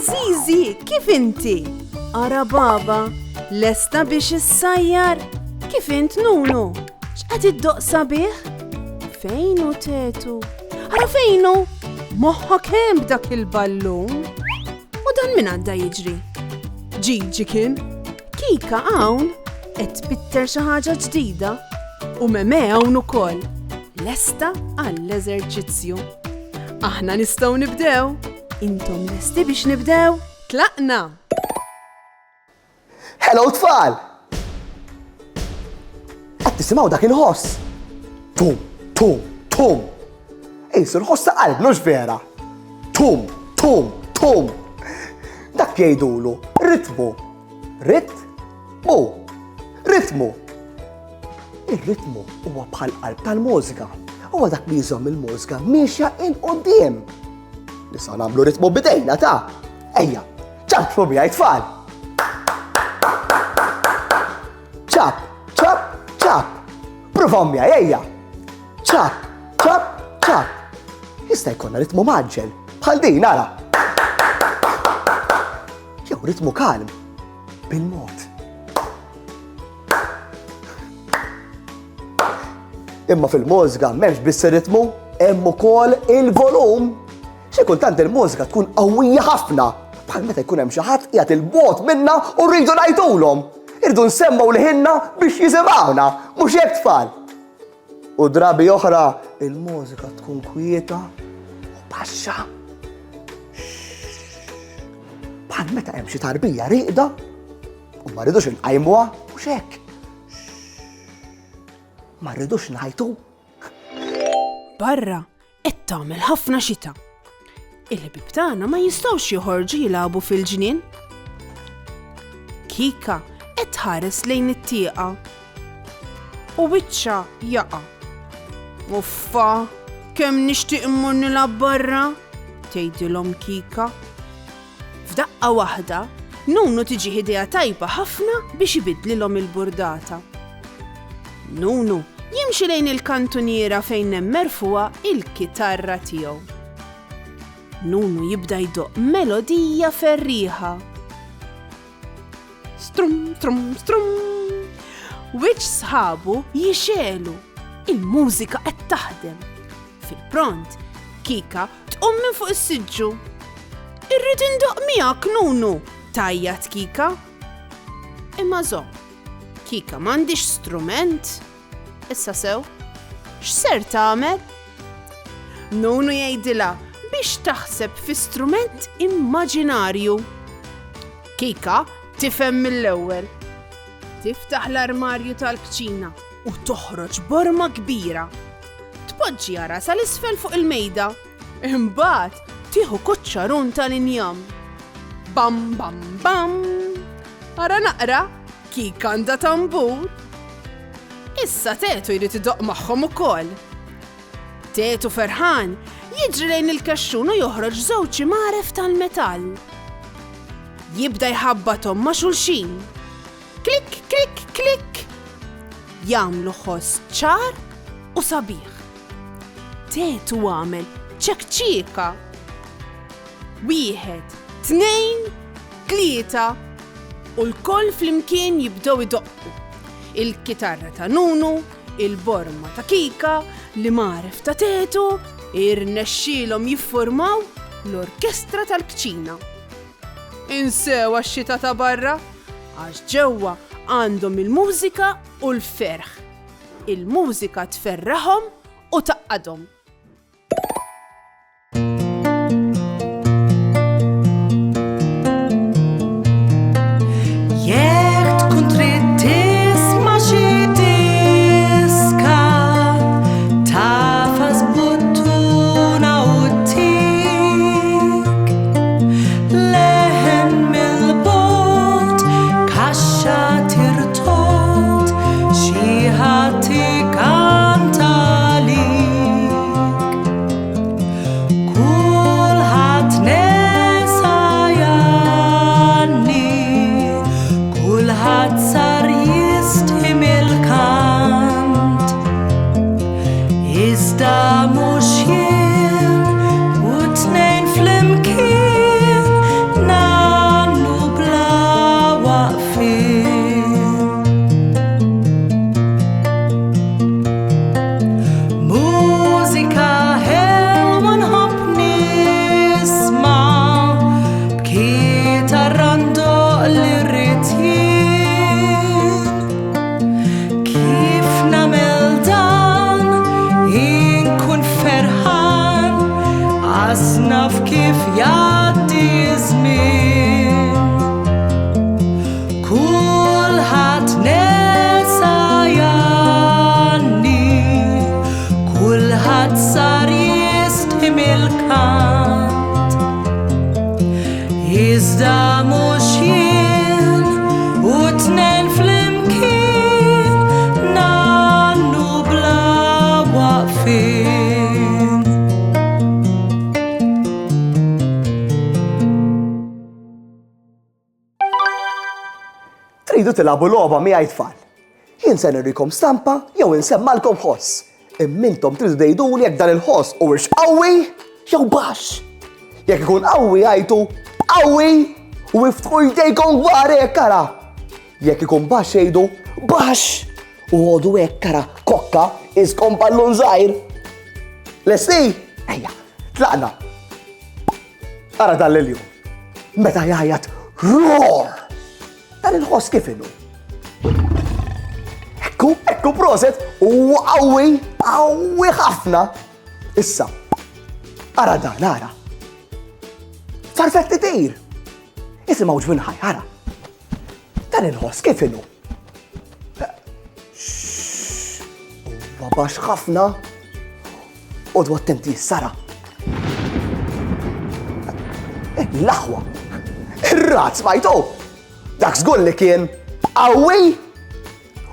Zizi, kif inti? Ara baba, lesta biex issajjar? Kif int Nunu? X'qed iddoqsa bih? Fejnu tetu? Ara fejnu? Moħħok hemm b'dak il-ballun? U dan min għadda jiġri? Ġiġi kien? Kika hawn qed tbitter xi ħaġa ġdida u Meme hawn ukoll. Lesta għall-eżerċizzju. Aħna nistgħu nibdew. Intom lesti biex nibdew? Tlaqna! Hello tfal! Qed tisimgħu dak il-ħoss? Tum, tum, tum! Ejsu l-ħoss ta' qalb, mhux vera! Tum, tum, tum! Dak jgħidulu ritmu. Ritmu. Ritmu. Ir-ritmu huwa bħal qalb tal-mużika. Huwa dak li jżomm il-mużika miexja in quddiem. Nisa nagħmlu ritmu bidejna ta' ejja, ċabċbu miegħi tfal. ċab, ċab, ċab. Provaw miegħi ejja. ċab, ċab, ċab. Jista' jkollna ritmu maġġel bħal din ara. Jew ritmu kalm bil-mod. Imma fil-mużika m'hemmx biss ir-ritmu, hemm ukoll il-volum. Xi kultant il-mużika tkun qawwija ħafna, bħal meta jkun hemm xi ħadd qiegħed il-bogħod minna u rridu ngħidulhom. Irdu nsemmaw liħinna biex jisimgħuna, mhux hekk tfal. U drabi oħra il-mużika tkun kwieta u baxxa. Bħal meta hemm xi tarbija rieqda u ma rridux inqajmuha mhux hekk. Ma rridux ngħidu. Barra qed tagħmel ħafna xita. Il-ħbieb tagħna ma jistgħux joħorġu jilagħbu fil-ġnien. Kika qed tħares lejn it-tieqa u wiċċha jaqa'. Uffa, kemm nixtieq immur nilgħab barra, tgħidilhom Kika. F'daqqa waħda, Nunu tiġi idea tajba ħafna biex ibidlilhom il-burdata. Nunu jimxi lejn il-kantuniera fejn hemm merfuqa il-kitarra tiegħu. Nunu jibda jdoq melodija ferriħa. Strum, strum, strum. Wiċċ sħabu jixelu. Il-mużika qed taħdem. Fil-pront, Kika tqum minn fuq is-siġġu. Irrid indoq miegħek Nunu, tajjat Kika. Imma żomm, Kika m'għandix strument. Issa sew, x'ser tagħmel? Nunu jgħidilha biex taħseb fi strument immaġinarju. Kika tifhem mill-ewwel. Tiftaħ l-armarju tal-kċina u toħroġ borma kbira. Tpoġġi ara sal-isfel fuq il-mejda. Imbagħad tieħu kuċċarun tal-injam. Bam bam bam. Ara naqra, Kika għandha tambur. Issa Tetu jrid idoq magħhom ukoll. Tetu ferħan jiġri lejn il-kaxxun u joħroġ żewġ imaref tal-metall. Jibda jħabbathom ma' xulxin. Klik, klik, klik. Jagħmlu ħoss ċar u sabiħ. Tetu għamel ċekċieka. 1, 2, 3 u l-koll flimkien jibdew idoqqu. Il-kitarra ta' Nunu, il-borma ta' Kika, l-imaref ta' Tetu, irnexxielhom jiffurmaw l-orkestra tal-kċina. Insew għax-xita ta' barra, għax ġewwa għandhom il-mużika u l-ferħ. Il-mużika tferraħhom u taqqadhom. Cantali naf kif jgħaddi żmien. Kulħadd nesa janni, kulħadd sar jistħim il-kant. Iżda mhux jien u tnejn flimkien nannu bla waqfien. Tridu tilagħbu logħba miegħi tfal. Jien se nurikom stampa jew insemmalkom ħoss. Immintom tridu tgħiduli jekk dan il-ħoss huwiex qawwi jew baxx. Jekk ikun qawwi għajtu qawwi u iftħu jdejkom kbar hekk ara. Jekk ikun baxx jgħidu baxx u għodu hekk ara kokka iskom ballun żgħir. Lesti? Ejja, tlaqna. Ara dan l-jum. Meta jgħajjat roar. Dan il-ħoss kif inhu? Ekku proset u qawwi ħafna. Issa, ara dan ara. Farfetti tir. Isimgħu ġbin ħaj, ara. Dan il-ħoss kif inhu? Huwa baxx ħafna. Għodu attenti s-sara. L-aħwa. Ir-rat smajtu. Dak żgur li kien qawwi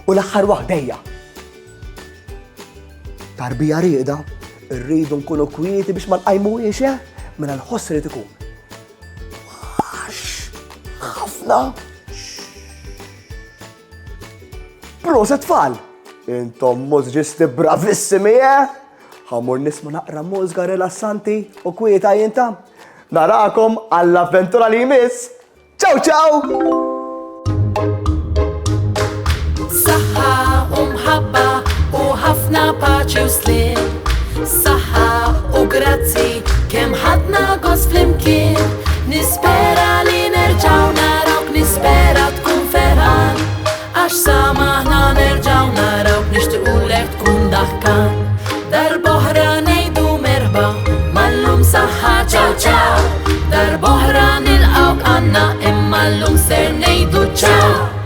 u l-aħħar waħdejja. Tarbija rieda, rridu nkunu kwieti biex ma nqajmuhiex minn l-ħoss irid ikun. Ħafna. Proset tfal. Intom mużġisti bravissimi, ħamur nisma' naqra mużika rilassanti u kwieta jinta. Narakom għall-avventura li jmiss. Ciao ciao! Saħħa u mħabba u ħafna paċi u slim. Saħħa u grazzi kemm ħadna gost flimkien. Nispera li nerġgħu narawk, nispera tkun ferħan. Għax samaħna nerġgħu narawk, nixtiequlek tkun daħkan. Darb'oħra ngħidu merħba, mallum saħħa ciao ciao. Darb'oħra nilqgħu għandna imma llum ser ngħidu ciao.